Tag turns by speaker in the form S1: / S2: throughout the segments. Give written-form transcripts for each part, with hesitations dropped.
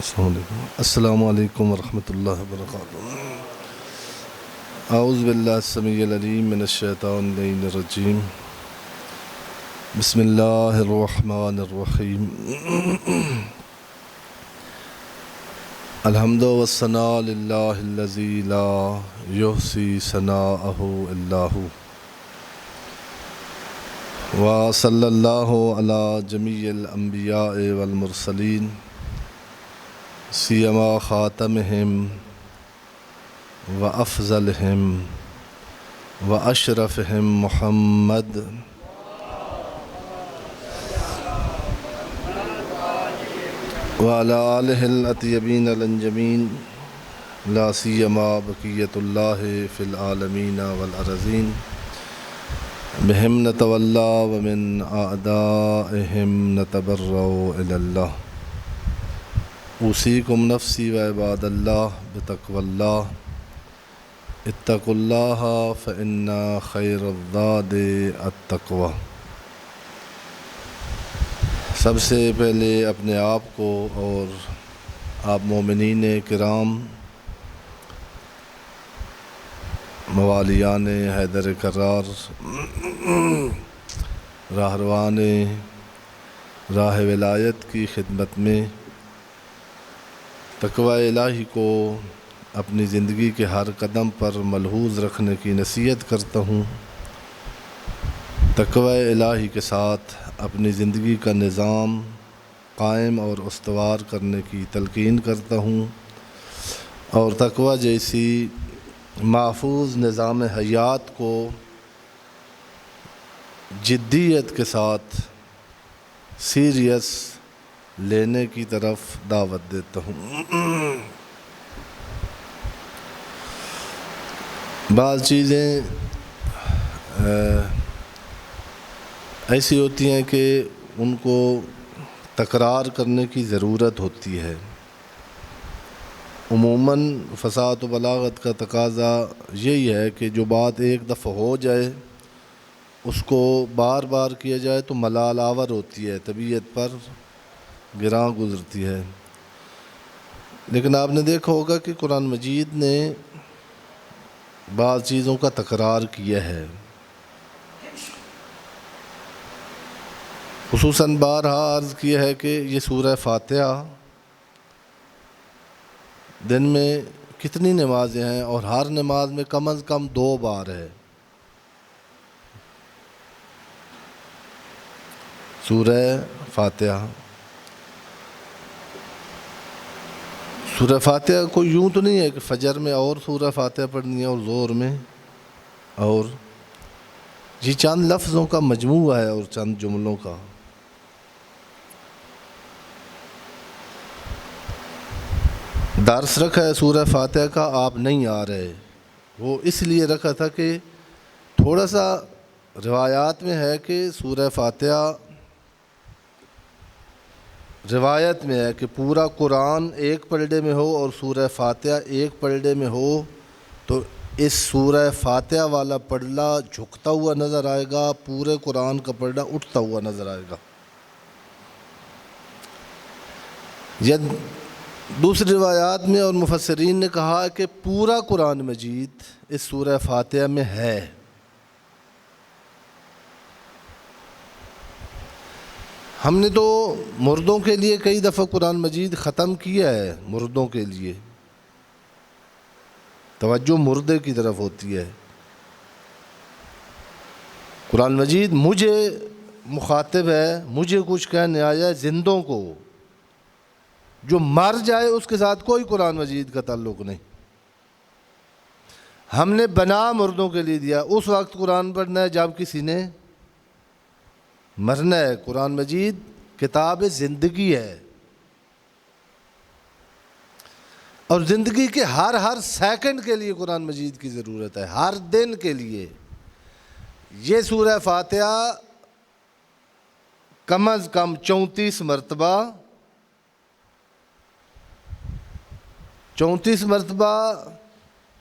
S1: السلام علیکم ورحمۃ اللہ وبرکاتہ۔ اعوذ باللہ السمیع العلیم من الشیطان الرجیم، بسم اللہ الرحمن الرحیم۔ الحمد والثناء للہ الذی لا یحصی ثناءہ الا ہو، وصلی اللہ علی جمیع الانبیاء والمرسلین سیما خاتمہم وافضلہم واشرفہم محمد وعلی آلہ الاطیبین الانجمین، لا سیما بقیۃ اللہ فی العالمین والارضین، بہم نتولی ومن اعدائہم نتبرأ الی اللہ۔ اوصیکم نفسی و عباد اللہ بتقوی اللہ، اتقوا اللہ فإن خیر الزاد التقوی۔ سب سے پہلے اپنے آپ کو اور آپ مومنین کرام، موالیان حیدر کرار، راہروان راہ ولایت کی خدمت میں تقوی الہی کو اپنی زندگی کے ہر قدم پر ملحوظ رکھنے کی نصیحت کرتا ہوں۔ تقوی الہی کے ساتھ اپنی زندگی کا نظام قائم اور استوار کرنے کی تلقین کرتا ہوں، اور تقوی جیسی محفوظ نظام حیات کو جدیت کے ساتھ سیریس لینے کی طرف دعوت دیتا ہوں۔ بعض چیزیں ایسی ہوتی ہیں کہ ان کو تکرار کرنے کی ضرورت ہوتی ہے۔ عموماً فصاحت و بلاغت کا تقاضا یہی ہے کہ جو بات ایک دفعہ ہو جائے اس کو بار بار کیا جائے تو ملال آور ہوتی ہے، طبیعت پر گراں گزرتی ہے۔ لیکن آپ نے دیکھا ہوگا کہ قرآن مجید نے بعض چیزوں کا تکرار کیا ہے، خصوصاً بارہا عرض کیا ہے کہ یہ سورہ فاتحہ دن میں کتنی نمازیں ہیں، اور ہر نماز میں کم از کم 2 بار ہے سورہ فاتحہ۔ سورہ فاتحہ کو یوں تو نہیں ہے کہ فجر میں اور سورہ فاتحہ پڑھنی ہے اور ظہر میں، اور یہ چند لفظوں کا مجموعہ ہے اور چند جملوں کا۔ درس رکھا ہے سورہ فاتحہ کا، آپ نہیں آ رہے، وہ اس لیے رکھا تھا کہ تھوڑا سا روایات میں ہے کہ سورہ فاتحہ روایت میں ہے کہ پورا قرآن ایک پلڑے میں ہو اور سورہ فاتحہ ایک پلڑے میں ہو تو اس سورہ فاتحہ والا پلڑا جھکتا ہوا نظر آئے گا، پورے قرآن کا پلڑا اٹھتا ہوا نظر آئے گا۔ یا دوسری روایات میں اور مفسرین نے کہا کہ پورا قرآن مجید اس سورہ فاتحہ میں ہے۔ ہم نے تو مردوں کے لیے کئی دفعہ قرآن مجید ختم کیا ہے، مردوں کے لیے توجہ مردے کی طرف ہوتی ہے۔ قرآن مجید مجھے مخاطب ہے، مجھے کچھ کہنے آیا ہے زندوں کو، جو مر جائے اس کے ساتھ کوئی قرآن مجید کا تعلق نہیں۔ ہم نے بنا مردوں کے لیے دیا، اس وقت قرآن پڑھنا ہے جب کسی نے مرنا ہے۔ قرآن مجید کتاب زندگی ہے، اور زندگی کے ہر سیکنڈ کے لیے قرآن مجید کی ضرورت ہے، ہر دن کے لیے۔ یہ سورہ فاتحہ کم از کم 34 مرتبہ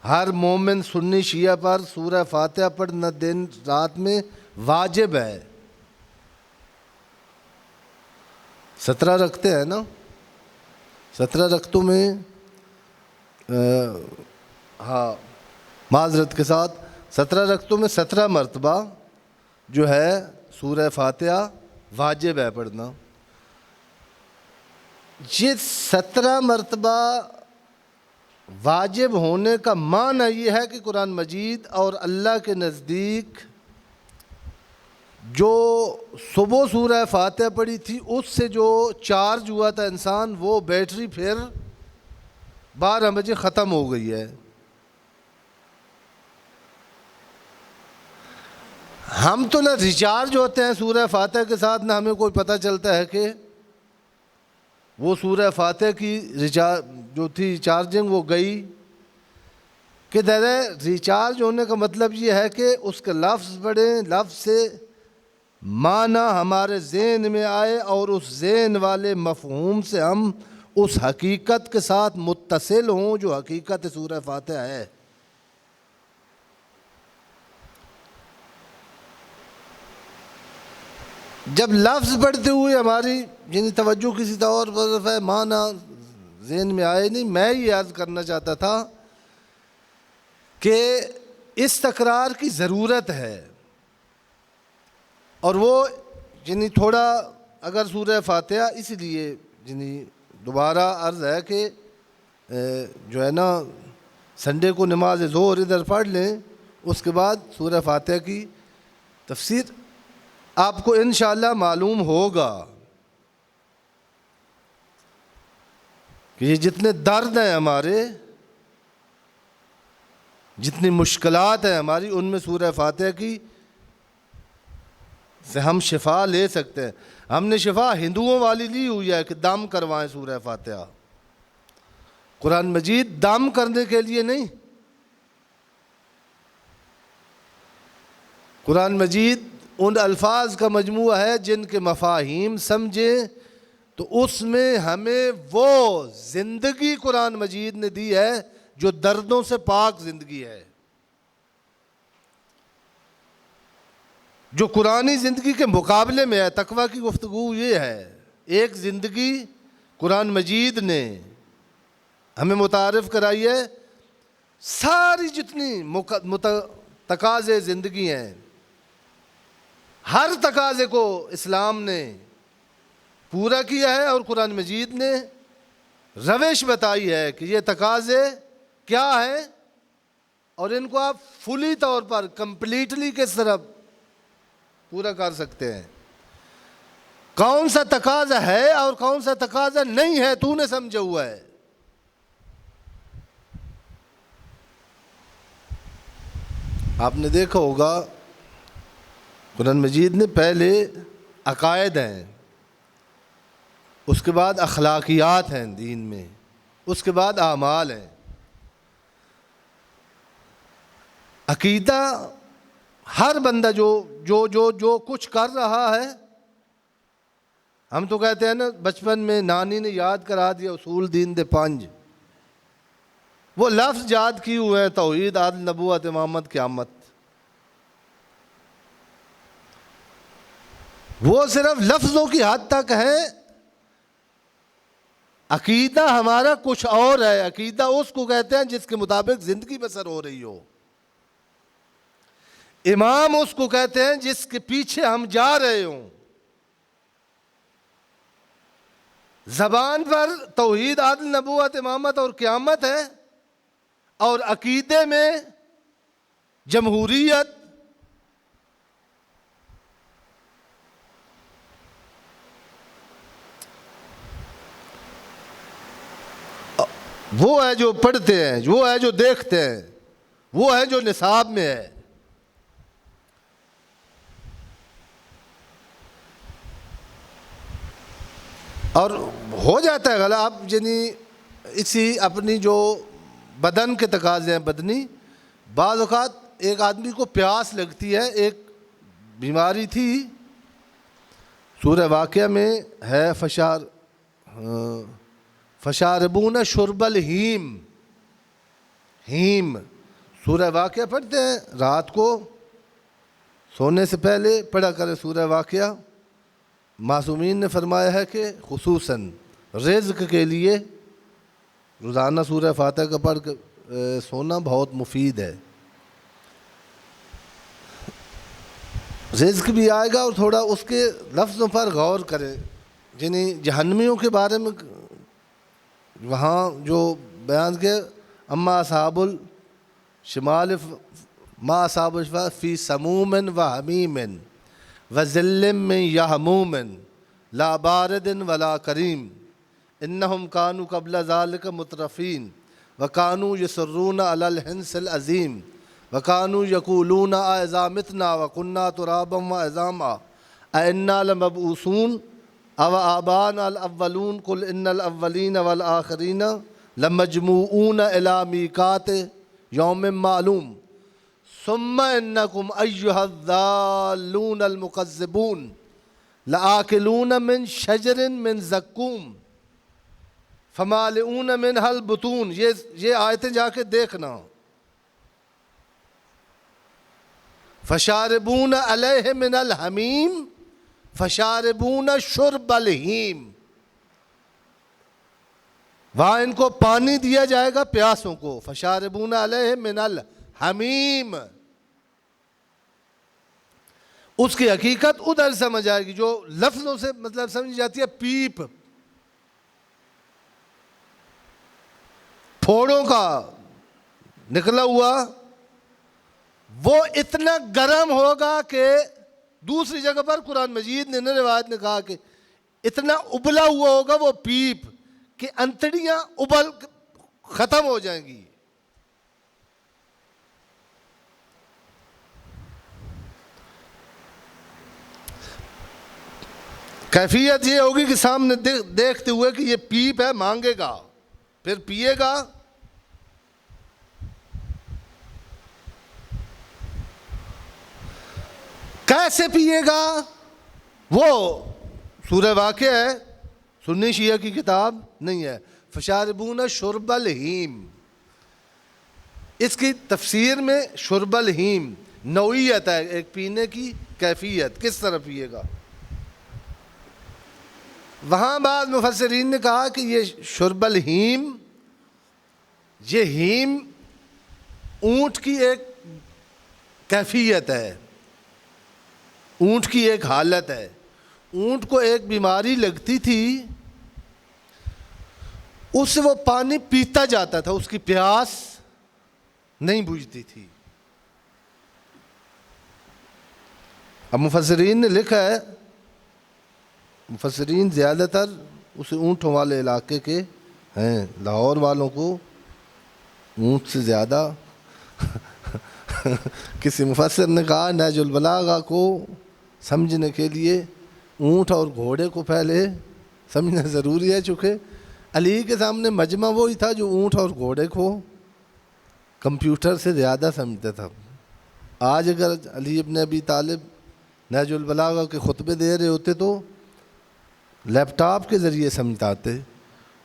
S1: ہر مومن سنی شیعہ پر سورہ فاتحہ پڑھنا دن رات میں واجب ہے۔ 17 رکھتے ہیں نا، 17 رکعتوں میں ہاں معذرت کے ساتھ 17 رکعتوں میں 17 مرتبہ جو ہے سورہ فاتحہ واجب ہے پڑھنا. یہ 17 مرتبہ واجب ہونے کا معنی یہ ہے کہ قرآن مجید اور اللہ کے نزدیک جو صبح سورہ فاتحہ پڑھی تھی اس سے جو چارج ہوا تھا انسان، وہ بیٹری پھر 12 بجے ختم ہو گئی ہے. ہم تو نہ ریچارج ہوتے ہیں سورہ فاتحہ کے ساتھ، نہ ہمیں کوئی پتہ چلتا ہے کہ وہ سورہ فاتحہ کی جو تھی چارجنگ وہ گئی کہ ریچارج ہونے کا مطلب یہ ہے کہ اس کے لفظ پڑھیں، لفظ سے معنی ہمارے ذہن میں آئے اور اس ذہن والے مفہوم سے ہم اس حقیقت کے ساتھ متصل ہوں جو حقیقت سورہ فاتحہ ہے. جب لفظ پڑھتے ہوئے ہماری یعنی توجہ کسی طور پر ہے، معنی ذہن میں آئے نہیں. میں یہ عرض کرنا چاہتا تھا کہ اس تکرار کی ضرورت ہے، اور وہ یعنی تھوڑا اگر سورہ فاتحہ اس لیے یعنی دوبارہ عرض ہے کہ جو ہے نا سنڈے کو نماز ظہر ادھر پڑھ لیں، اس کے بعد سورہ فاتحہ کی تفسیر آپ کو انشاءاللہ معلوم ہوگا کہ یہ جتنے درد ہیں ہمارے، جتنی مشکلات ہیں ہماری، ان میں سورہ فاتحہ کی سے ہم شفا لے سکتے ہیں. ہم نے شفا ہندوؤں والی لی ہوئی ہے کہ دم کروائیں سورہ فاتحہ. قرآن مجید دم کرنے کے لیے نہیں. قرآن مجید ان الفاظ کا مجموعہ ہے جن کے مفاہیم سمجھیں تو اس میں ہمیں وہ زندگی قرآن مجید نے دی ہے جو دردوں سے پاک زندگی ہے، جو قرآنی زندگی کے مقابلے میں ہے. تقویٰ کی گفتگو یہ ہے، ایک زندگی قرآن مجید نے ہمیں متعارف کرائی ہے. ساری جتنی تقاضے زندگی ہیں، ہر تقاضے کو اسلام نے پورا کیا ہے، اور قرآن مجید نے روش بتائی ہے کہ یہ تقاضے کیا ہیں اور ان کو آپ فلی طور پر کمپلیٹلی کس طرح پورا کر سکتے ہیں. کون سا تقاضا ہے اور کون سا تقاضا نہیں ہے تو نے سمجھا ہوا ہے. آپ نے دیکھا ہوگا قرآن مجید نے پہلے عقائد ہیں، اس کے بعد اخلاقیات ہیں دین میں، اس کے بعد اعمال ہیں. عقیدہ ہر بندہ جو کچھ کر رہا ہے، ہم تو کہتے ہیں نا بچپن میں نانی نے یاد کرا دیا اصول دین دے 5، وہ لفظ یاد کیے ہوئے ہیں: توحید، عدل، نبوت، امامت، قیامت. وہ صرف لفظوں کی حد تک ہے. عقیدہ ہمارا کچھ اور ہے. عقیدہ اس کو کہتے ہیں جس کے مطابق زندگی بسر ہو رہی ہو. امام اس کو کہتے ہیں جس کے پیچھے ہم جا رہے ہوں. زبان پر توحید، عدل، نبوت، امامت اور قیامت ہے، اور عقیدے میں جمہوریت، وہ ہے جو پڑھتے ہیں، وہ ہے جو دیکھتے ہیں، وہ ہے جو نصاب میں ہے. اور ہو جاتا ہے غلط. آپ یعنی اسی اپنی جو بدن کے تقاضے ہیں بدنی، بعض اوقات ایک آدمی کو پیاس لگتی ہے. ایک بیماری تھی، سورہ واقعہ میں ہے فشاربون شرب الہیم. ہیم سورہ واقعہ پڑھتے ہیں رات کو سونے سے پہلے پڑھا کرے سورہ واقعہ. معصومین نے فرمایا ہے کہ خصوصاً رزق کے لیے روزانہ سورہ فاتحہ کا پڑھ کے سونا بہت مفید ہے. رزق بھی آئے گا اور تھوڑا اس کے لفظوں پر غور کرے. یعنی جہنمیوں کے بارے میں وہاں جو بیان کیا، اما اصحاب الشمال ما اصحاب الشمال فی سموم و حمیم و ظل من یحموم لا بارد ولا کریم انہم کانوا قبل ذلک مترفین وکانوا یصرون علی الحنث العظیم وکانوا یقولون اذا متنا وکنا ترابا وعظاما ائنا لمبعوثون او آباؤنا الاولون قل ان الاولین والآخرین لمجموعون الی میقات یوم معلوم ثم انکم ایھا الضالون المکذبون لآکلون من شجر من زقوم فمالئون منها البطون. یہ آیتیں جا کے دیکھنا. فشاربون علیہ من الحمیم فشاربون شرب الہیم. وہاں ان کو پانی دیا جائے گا پیاسوں کو. فشاربون علیہ من الحمیم. اس کی حقیقت ادھر سمجھ آئے گی جو لفظوں سے مطلب سمجھ جاتی ہے. پیپ، پھوڑوں کا نکلا ہوا، وہ اتنا گرم ہوگا کہ دوسری جگہ پر قرآن مجید نے روایت نے کہا کہ اتنا ابلا ہوا ہوگا وہ پیپ کہ انتڑیاں ابل ختم ہو جائیں گی. کیفیت یہ ہوگی کہ سامنے دیکھتے ہوئے کہ یہ پیپ ہے، مانگے گا پھر پیے گا. کیسے پیے گا؟ وہ سورہ واقعہ ہے، سنی شیعہ کی کتاب نہیں ہے. فشاربون شرب الہیم، اس کی تفسیر میں شرب الہیم نوعیت ہے، ایک پینے کی کیفیت، کس طرح پیے گا. وہاں بعض مفسرین نے کہا کہ یہ شرب الہیم، یہ ہیم اونٹ کی ایک کیفیت ہے، اونٹ کی ایک حالت ہے. اونٹ کو ایک بیماری لگتی تھی، اس سے وہ پانی پیتا جاتا تھا، اس کی پیاس نہیں بجھتی تھی. اب مفسرین نے لکھا ہے، مفسرین زیادہ تر اس اونٹوں والے علاقے کے ہیں. لاہور والوں کو اونٹ سے زیادہ کسی مفسر نے کہا نہج البلاغہ کو سمجھنے کے لیے اونٹ اور گھوڑے کو پہلے سمجھنا ضروری ہے، چونکہ علی کے سامنے مجمع وہی تھا جو اونٹ اور گھوڑے کو کمپیوٹر سے زیادہ سمجھتا تھا. آج اگر علی ابن ابی طالب نہج البلاغہ کے خطبے دے رہے ہوتے تو لیپ ٹاپ کے ذریعے سمجھاتے.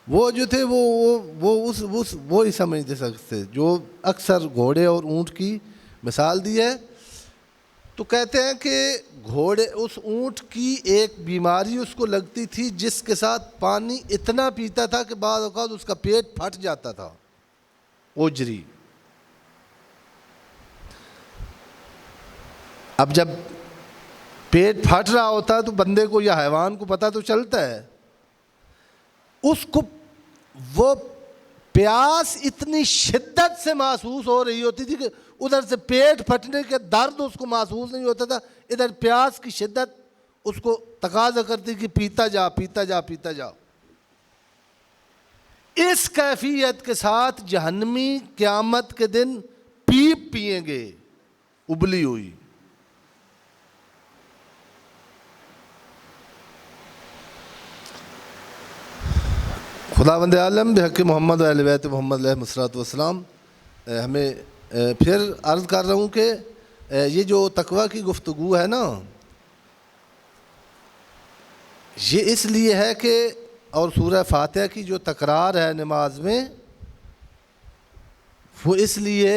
S1: وہ جو تھے وہ ہی سمجھتے سکتے جو اکثر گھوڑے اور اونٹ کی مثال دی ہے. تو کہتے ہیں کہ گھوڑے، اس اونٹ کی ایک بیماری اس کو لگتی تھی جس کے ساتھ پانی اتنا پیتا تھا کہ بعض اوقات اس کا پیٹ پھٹ جاتا تھا. اوجری. اب جب پیٹ پھٹ رہا ہوتا ہے تو بندے کو یا حیوان کو پتہ تو چلتا ہے. اس کو وہ پیاس اتنی شدت سے محسوس ہو رہی ہوتی تھی کہ ادھر سے پیٹ پھٹنے کے درد اس کو محسوس نہیں ہوتا تھا، ادھر پیاس کی شدت اس کو تقاضا کرتی کہ پیتا جا پیتا جا پیتا جا. اس کیفیت کے ساتھ جہنمی قیامت کے دن پیپ پئیں گے ابلی ہوئی. خداوند عالم بحق محمد و اہل بیت محمد علیہ الصلوۃ والسلام ہمیں پھر عرض کر رہا ہوں کہ یہ جو تقویٰ کی گفتگو ہے نا، یہ اس لیے ہے کہ اور سورہ فاتحہ کی جو تکرار ہے نماز میں وہ اس لیے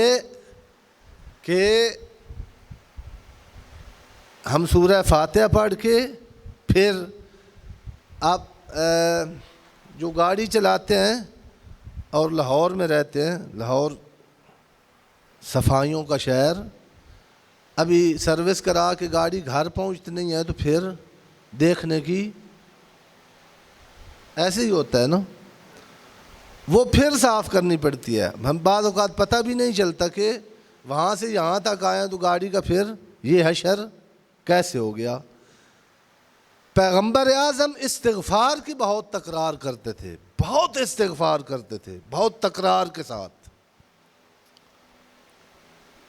S1: کہ ہم سورہ فاتحہ پڑھ کے پھر آپ جو گاڑی چلاتے ہیں اور لاہور میں رہتے ہیں، لاہور صفائیوں کا شہر، ابھی سروس کرا کے گاڑی گھر پہنچتی نہیں ہے تو پھر دیکھنے کی ایسے ہی ہوتا ہے نا، وہ پھر صاف کرنی پڑتی ہے۔ ہم بعض اوقات پتہ بھی نہیں چلتا کہ وہاں سے یہاں تک آئے تو گاڑی کا پھر یہ حشر کیسے ہو گیا۔ پیغمبر اعظم استغفار کی بہت تکرار کرتے تھے، بہت استغفار کرتے تھے، بہت تکرار کے ساتھ۔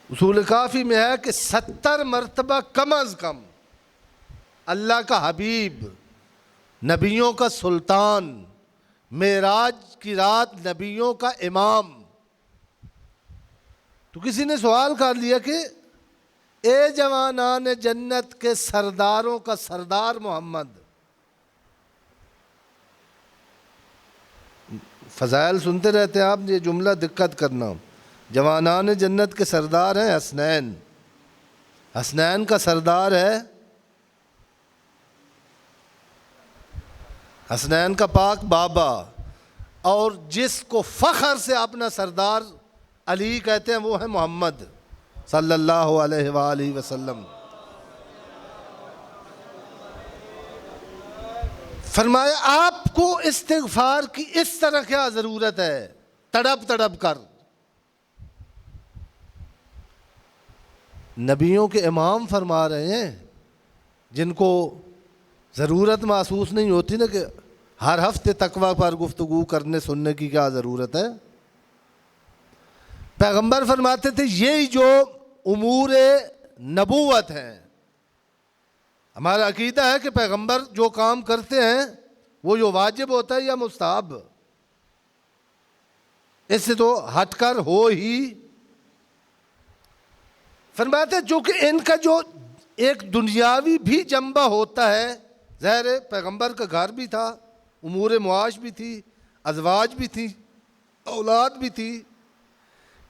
S1: اصول کافی میں ہے کہ 70 مرتبہ کم از کم اللہ کا حبیب، نبیوں کا سلطان، معراج کی رات نبیوں کا امام، تو کسی نے سوال کر لیا کہ اے جوانان جنت کے سرداروں کا سردار محمد، فضائل سنتے رہتے ہیں آپ، یہ جملہ دقت کرنا، جوانان جنت کے سردار ہیں حسنین، حسنین کا سردار ہے، حسنین کا پاک بابا، اور جس کو فخر سے اپنا سردار علی کہتے ہیں وہ ہے محمد صلی اللہ علیہ وآلہ وسلم۔ فرمایا آپ کو استغفار کی اس طرح کیا ضرورت ہے، تڑپ تڑپ کر۔ نبیوں کے امام فرما رہے ہیں جن کو ضرورت محسوس نہیں ہوتی نا کہ ہر ہفتے تقویٰ پر گفتگو کرنے سننے کی کیا ضرورت ہے۔ پیغمبر فرماتے تھے یہی جو امور نبوت ہیں، ہمارا عقیدہ ہے کہ پیغمبر جو کام کرتے ہیں وہ جو واجب ہوتا ہے یا مستحب، اس سے تو ہٹ کر ہو ہی۔ فرماتے ہیں چونکہ ان کا جو ایک دنیاوی بھی جنبہ ہوتا ہے، ظاہر ہے پیغمبر کا گھر بھی تھا، امور معاش بھی تھی، ازواج بھی تھی، اولاد بھی تھی،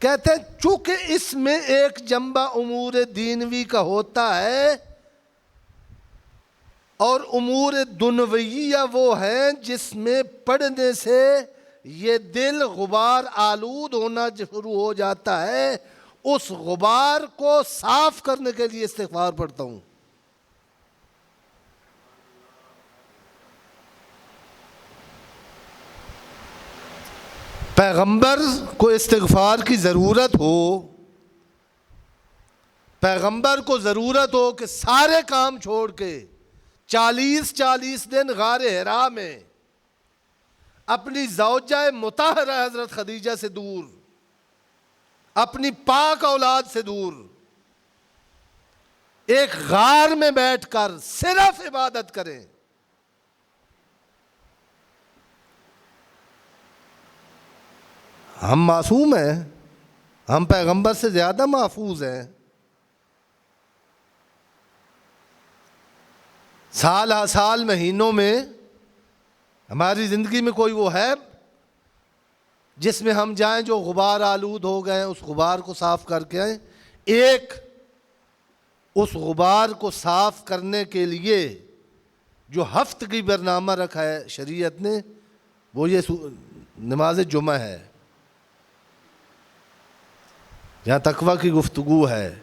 S1: کہتے ہیں چونکہ اس میں ایک جنبہ امور دینوی کا ہوتا ہے اور امور دنیویہ وہ ہیں جس میں پڑھنے سے یہ دل غبار آلود ہونا شروع ہو جاتا ہے، اس غبار کو صاف کرنے کے لیے استغفار پڑھتا ہوں۔ پیغمبر کو استغفار کی ضرورت ہو، پیغمبر کو ضرورت ہو کہ سارے کام چھوڑ کے 40 دن غار حرا میں اپنی زوجہ مطہرہ حضرت خدیجہ سے دور، اپنی پاک اولاد سے دور، ایک غار میں بیٹھ کر صرف عبادت کریں۔ ہم معصوم ہیں، ہم پیغمبر سے زیادہ محفوظ ہیں۔ سال ہر سال مہینوں میں ہماری زندگی میں کوئی وہ ہے جس میں ہم جائیں جو غبار آلود ہو گئے اس غبار کو صاف کر کے آئیں۔ ایک اس غبار کو صاف کرنے کے لیے جو ہفتگی برنامہ رکھا ہے شریعت نے، وہ یہ نماز جمعہ ہے، یہاں تقویٰ کی گفتگو ہے۔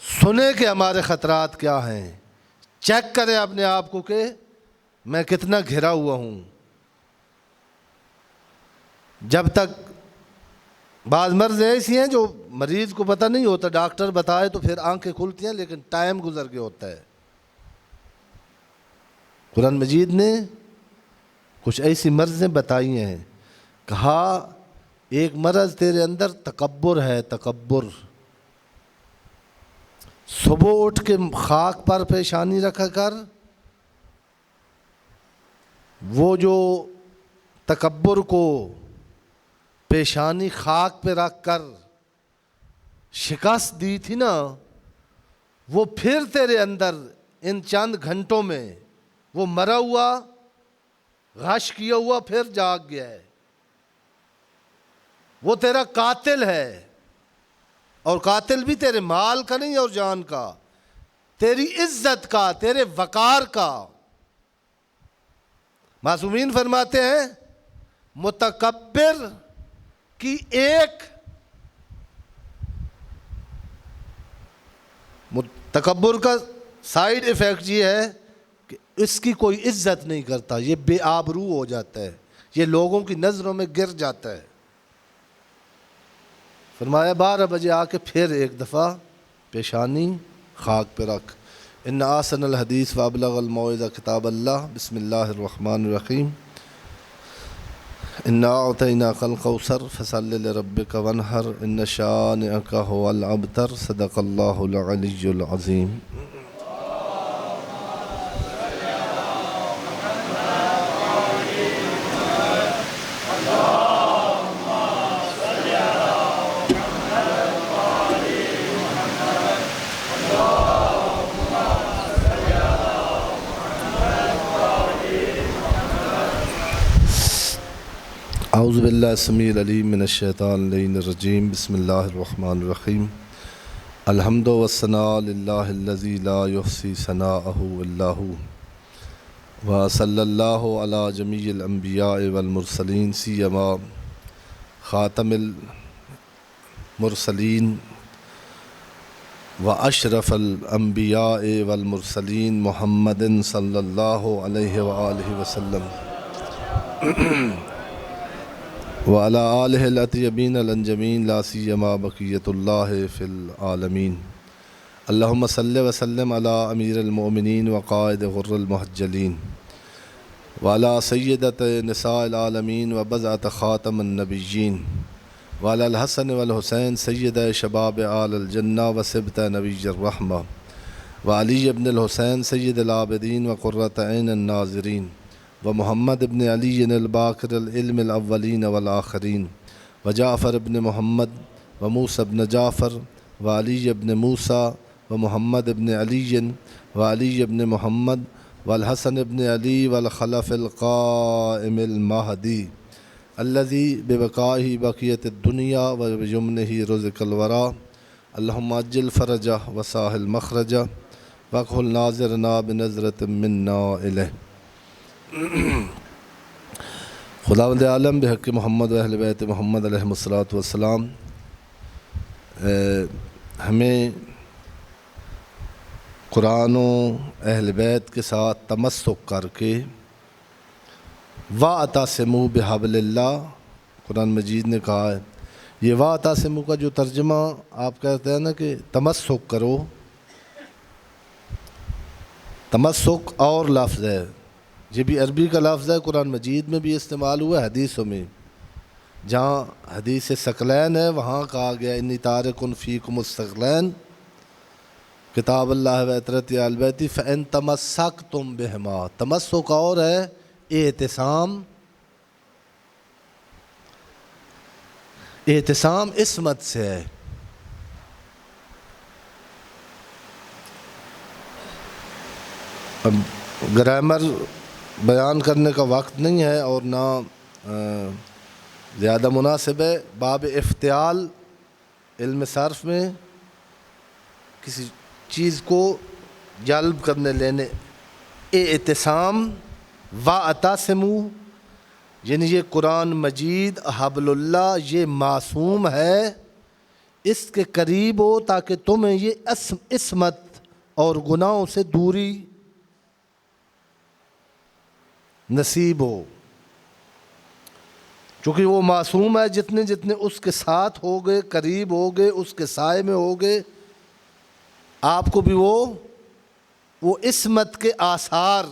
S1: سنیں کہ ہمارے خطرات کیا ہیں، چیک کریں اپنے آپ کو کہ میں کتنا گھرا ہوا ہوں۔ جب تک بعض مرض ایسی ہیں جو مریض کو پتہ نہیں ہوتا، ڈاکٹر بتائے تو پھر آنکھیں کھلتی ہیں، لیکن ٹائم گزر کے ہوتا ہے۔ قرآن مجید نے کچھ ایسی مرضیں بتائی ہیں، کہا ایک مرض تیرے اندر تکبر ہے، تکبر۔ صبح اٹھ کے خاک پر پیشانی رکھا کر، وہ جو تکبر کو پیشانی خاک پہ رکھ کر شکست دی تھی نا، وہ پھر تیرے اندر ان چند گھنٹوں میں وہ مرا ہوا، غش کیا ہوا پھر جاگ گیا ہے۔ وہ تیرا قاتل ہے، اور قاتل بھی تیرے مال کا نہیں اور جان کا، تیری عزت کا، تیرے وقار کا۔ معصومین فرماتے ہیں متکبر کی ایک تکبر کا سائیڈ ایفیکٹ یہ ہے کہ اس کی کوئی عزت نہیں کرتا، یہ بے آبرو ہو جاتا ہے، یہ لوگوں کی نظروں میں گر جاتا ہے۔ فرمایا 12 بجے آ کے پھر ایک دفعہ پیشانی خاک پہ رکھ۔ ان احسن الحدیث وابلغ الموعظہ کتاب اللہ۔ بسم اللہ الرحمن الرحیم۔ انا اعطیناک الکوثر فصل لربک وانحر ان شانئک هو الابتر۔ صدق اللہ العلی العظیم۔ اعوذ باللہ السمیع العلیم من الشیطان اللعین الرجیم۔ بسم اللہ الرحمن الرحیم۔ الحمد والثناء للہ الذی لا یحصی ثناءہ الا ہو، وصلی اللہ علی جمیع الانبیاء والمرسلین سیما خاتم المرسلین واشرف الانبیاء والمرسلین محمد صلی اللہ علیہ وآلہ وسلم وعلی آلہ الاطیبین الانجمین لا سیما بقیۃ اللہ فی العالمین۔ اللہم صلی وسلم علی امیر المؤمنین وقائد غر المحجلین وعلی سیدۃ نساء العالمین وبضعۃ خاتم النبیین وعلی الحسن والحسین سید شباب آل الجنہ وصبط نبی الرحمہ وعلی ابن الحسین سید العابدین وقرۃ عین الناظرین ومحمد ابن علی الباقر العلم الاولین والآخرین وجعفر ابن محمد وموسیٰ ابن جعفر وعلی ابن موسیٰ ومحمد ابن علی وعلی ابن محمد والحسن ابن علی والخلف القائم المہدی الذی ببقائہ بقیت الدنیا وبیمنہ رزق الورا۔ اللہم عجل فرجہ وساہل مخرجہ واکحل ناظرنا بنظرۃ منا الیہ۔ خداوند عالم بحق محمد و اہل بیت محمد علیہ الصلاۃ والسلام ہمیں قرآن و اہل بیت کے ساتھ تمسک کر کے وَاعْتَصِمُوا بِحَبْلِ اللہ، قرآن مجید نے کہا ہے۔ یہ وَاعْتَصِمُوا کا جو ترجمہ آپ کہتے ہیں نا کہ تمسک کرو، تمسک اور لفظ ہے، یہ بھی عربی کا لفظ ہے، قرآن مجید میں بھی استعمال ہوا ہے، حدیثوں میں جہاں حدیث ثقلین ہے وہاں کہا گیا انی تارک فیکم الثقلین کتاب اللہ و عترت آل بیتی فإن تمسکتم بہما۔ تمسک اور ہے اعتصام، اعتصام عصمت سے ہے۔ اب گرامر بیان کرنے کا وقت نہیں ہے اور نہ زیادہ مناسب ہے۔ باب افتعال علم صرف میں کسی چیز کو جلب کرنے لینے، اعتصام واعتصموا یعنی یہ قرآن مجید حبل اللہ یہ معصوم ہے، اس کے قریب ہو تاکہ تمہیں یہ عصمت اور گناہوں سے دوری نصیب ہو، چونکہ وہ معصوم ہے، جتنے جتنے اس کے ساتھ ہوگے، قریب ہوگے، اس کے سائے میں ہوگے، آپ کو بھی وہ عصمت کے آثار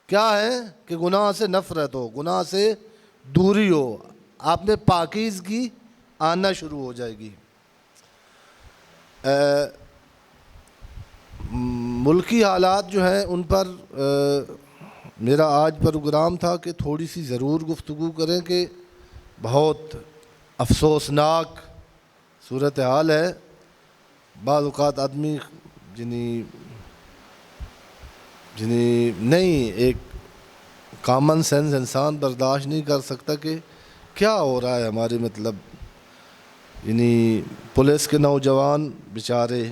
S1: کیا ہے کہ گناہ سے نفرت ہو، گناہ سے دوری ہو، آپ میں پاکیزگی آنا شروع ہو جائے گی۔ ملکی حالات جو ہیں ان پر میرا آج پروگرام تھا کہ تھوڑی سی ضرور گفتگو کریں کہ بہت افسوسناک صورتحال ہے۔ بعض اوقات آدمی جنہیں نہیں ایک کامن سینس انسان برداشت نہیں کر سکتا کہ کیا ہو رہا ہے ہمارے مطلب پولیس کے نوجوان بیچارے،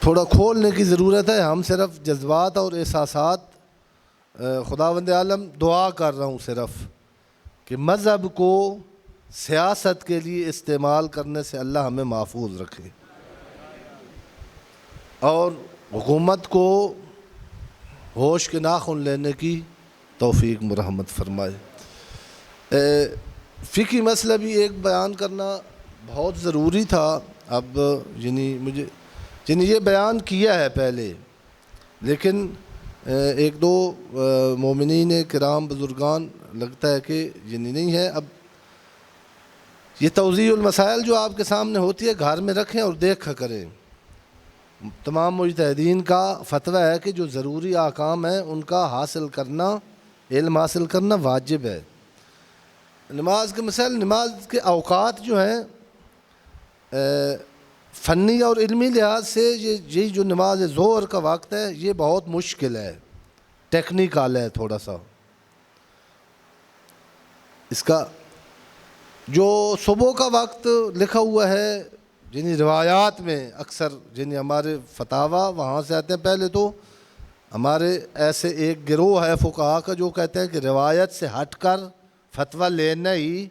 S1: تھوڑا کھولنے کی ضرورت ہے۔ ہم صرف جذبات اور احساسات خداوند عالم دعا کر رہا ہوں صرف کہ مذہب کو سیاست کے لیے استعمال کرنے سے اللہ ہمیں محفوظ رکھے اور حکومت کو ہوش کے ناخن لینے کی توفیق مرحمت فرمائے۔ فقہی مسئلہ بھی ایک بیان کرنا بہت ضروری تھا۔ اب مجھے یہ بیان کیا ہے پہلے، لیکن ایک دو مومنین کرام بزرگان لگتا ہے کہ نہیں ہے۔ اب یہ توضیح المسائل جو آپ کے سامنے ہوتی ہے گھر میں رکھیں اور دیکھا کریں۔ تمام مجتہدین کا فتویٰ ہے کہ جو ضروری احکام ہیں ان کا علم حاصل کرنا واجب ہے۔ نماز کے مسائل، نماز کے اوقات جو ہیں فنی اور علمی لحاظ سے یہ جو نماز ظہر کا وقت ہے یہ بہت مشکل ہے، ٹیکنیکل ہے تھوڑا سا۔ اس کا جو صبح کا وقت لکھا ہوا ہے روایات میں اکثر ہمارے فتاویٰ وہاں سے آتے ہیں۔ پہلے تو ہمارے ایسے ایک گروہ ہے فقہا کا جو کہتے ہیں کہ روایت سے ہٹ کر فتویٰ لینا ہی،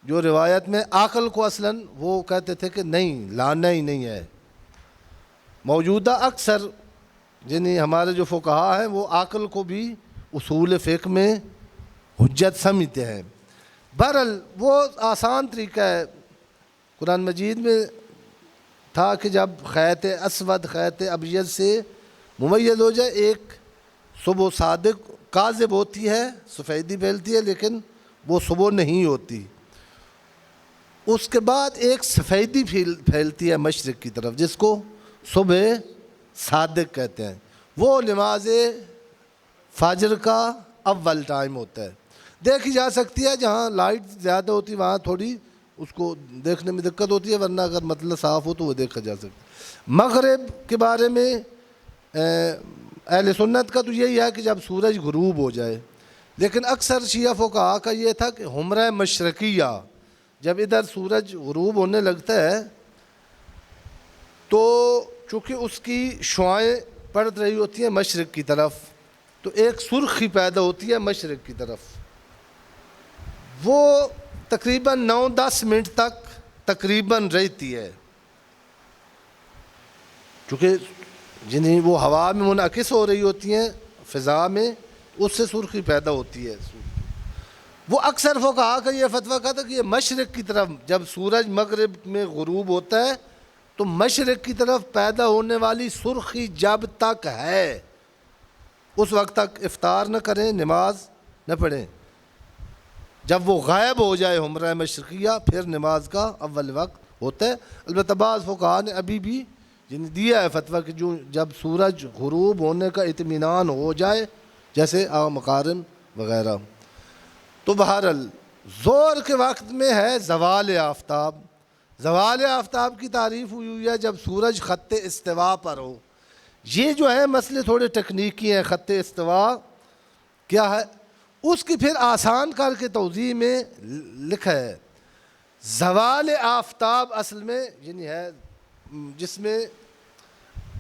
S1: جو روایت میں عقل کو اصلاً وہ کہتے تھے کہ نہیں، لانا ہی نہیں ہے۔ موجودہ اکثر ہمارے جو فقہا ہیں وہ عقل کو بھی اصول فقہ میں حجت سمجھتے ہیں۔ بہرحال وہ آسان طریقہ ہے۔ قرآن مجید میں تھا کہ جب خیط اسود خیط ابیض سے ممیز ہو جائے، ایک صبح صادق کاذب ہوتی ہے، سفیدی پھیلتی ہے، لیکن وہ صبح نہیں ہوتی۔ اس کے بعد ایک سفیدی پھیلتی ہے مشرق کی طرف، جس کو صبح صادق کہتے ہیں۔ وہ نماز فجر کا اول ٹائم ہوتا ہے، دیکھی جا سکتی ہے۔ جہاں لائٹ زیادہ ہوتی ہے وہاں تھوڑی اس کو دیکھنے میں دقت ہوتی ہے، ورنہ اگر مطلب صاف ہو تو وہ دیکھا جا سکتا ہے۔ مغرب کے بارے میں اہل سنت کا تو یہی ہے کہ جب سورج غروب ہو جائے، لیکن اکثر شیعہ فقہا کا یہ تھا کہ حمرہ مشرقیہ، جب ادھر سورج غروب ہونے لگتا ہے تو چونکہ اس کی شعاعیں پڑ رہی ہوتی ہیں مشرق کی طرف، تو ایک سرخی پیدا ہوتی ہے مشرق کی طرف۔ وہ تقریباً 9-10 منٹ تک تقریباً رہتی ہے، چونکہ وہ ہوا میں منعکس ہو رہی ہوتی ہیں فضا میں، اس سے سرخی پیدا ہوتی ہے۔ وہ اکثر فقہا کا یہ فتویٰ کہا تھا کہ یہ مشرق کی طرف جب سورج مغرب میں غروب ہوتا ہے تو مشرق کی طرف پیدا ہونے والی سرخی جب تک ہے اس وقت تک افطار نہ کریں، نماز نہ پڑھیں۔ جب وہ غائب ہو جائے حمرہ مشرقیہ، پھر نماز کا اول وقت ہوتا ہے۔ البتہ بعض فقہا نے ابھی بھی دیا ہے فتویٰ کہ جو جب سورج غروب ہونے کا اطمینان ہو جائے، جیسے مقارن وغیرہ۔ تو بہرحال ظہر کے وقت میں ہے زوال آفتاب۔ زوال آفتاب کی تعریف ہوئی ہے جب سورج خط استوا پر ہو۔ یہ جو ہے مسئلے تھوڑے تکنیکی ہیں۔ خط استوا کیا ہے اس کی پھر آسان کر کے توضیح میں لکھا ہے۔ زوال آفتاب اصل میں ہے جس میں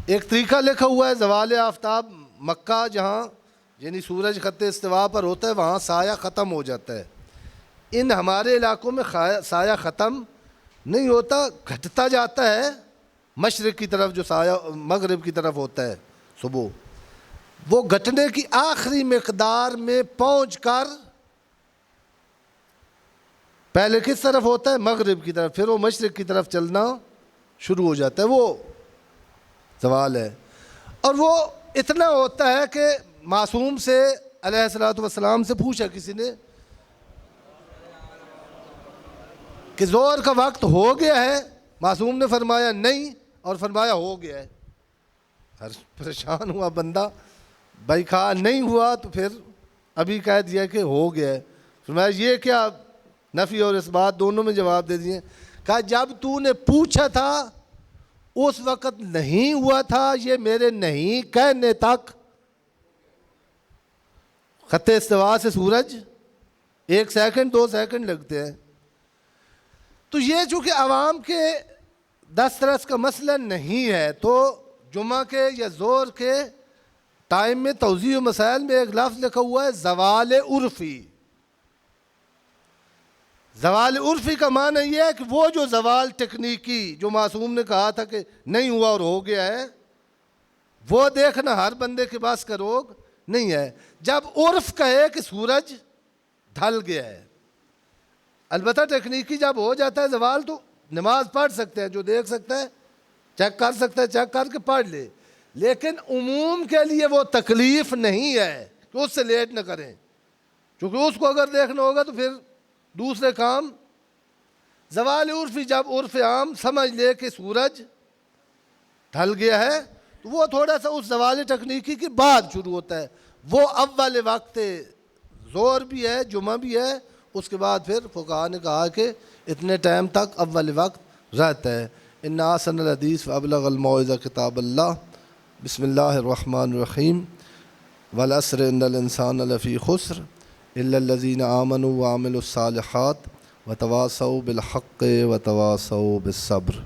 S1: ایک طریقہ لکھا ہوا ہے۔ زوال آفتاب مکہ جہاں سورج خط استوا پر ہوتا ہے وہاں سایہ ختم ہو جاتا ہے۔ ان ہمارے علاقوں میں سایہ ختم نہیں ہوتا، گھٹتا جاتا ہے مشرق کی طرف، جو سایہ مغرب کی طرف ہوتا ہے صبح، وہ گھٹنے کی آخری مقدار میں پہنچ کر پہلے کس طرف ہوتا ہے؟ مغرب کی طرف، پھر وہ مشرق کی طرف چلنا شروع ہو جاتا ہے۔ وہ زوال ہے، اور وہ اتنا ہوتا ہے کہ معصوم سے علیہ الصلوۃ والسلام سے پوچھا کسی نے کہ ظہر کا وقت ہو گیا ہے؟ معصوم نے فرمایا نہیں، اور فرمایا ہو گیا ہے۔ ہر پریشان ہوا بندہ، بھائی کہا نہیں ہوا تو پھر ابھی کہہ دیا کہ ہو گیا ہے۔ فرمایا یہ کیا؟ نفی اور اس بات دونوں میں جواب دے دیے۔ کہا جب تو نے پوچھا تھا اس وقت نہیں ہوا تھا، یہ میرے نہیں کہنے تک خط استوا سے سورج 1 سیکنڈ 2 سیکنڈ لگتے ہیں۔ تو یہ چونکہ عوام کے دسترس کا مسئلہ نہیں ہے، تو جمعہ کے یا ظہر کے ٹائم میں توضیح مسائل میں ایک لفظ لکھا ہوا ہے زوال عرفی. زوال عرفی کا معنی یہ ہے کہ وہ جو زوال تکنیکی جو معصوم نے کہا تھا کہ نہیں ہوا اور ہو گیا ہے، وہ دیکھنا ہر بندے کے پاس کا روگ نہیں ہے. جب عرف کہے کہ سورج ڈھل گیا ہے، البتہ ٹیکنیکی جب ہو جاتا ہے زوال تو نماز پڑھ سکتے ہیں، جو دیکھ سکتا ہے چیک کر سکتا ہے، چیک کر کے پڑھ لے. لیکن عموم کے لیے وہ تکلیف نہیں ہے کہ اس سے لیٹ نہ کریں، کیونکہ اس کو اگر دیکھنا ہوگا تو پھر دوسرے کام. زوال عرفی جب عرف عام سمجھ لے کہ سورج ڈھل گیا ہے تو وہ تھوڑا سا اس زوال تکنیکی کے بعد شروع ہوتا ہے. وہ اول وقت ظہر بھی ہے، جمعہ بھی ہے، اس کے بعد پھر فقہاء نے کہا کہ اتنے ٹائم تک اول وقت رہتا ہے. ان احسن الحدیث وابلغ الموعظہ کتاب اللہ. بسم اللہ الرحمن الرحیم. والعصر ان الانسان لفی خسر الا الذین آمنوا وعملوا الصالحات وتواصوا بالحق وتواصوا بالصبر.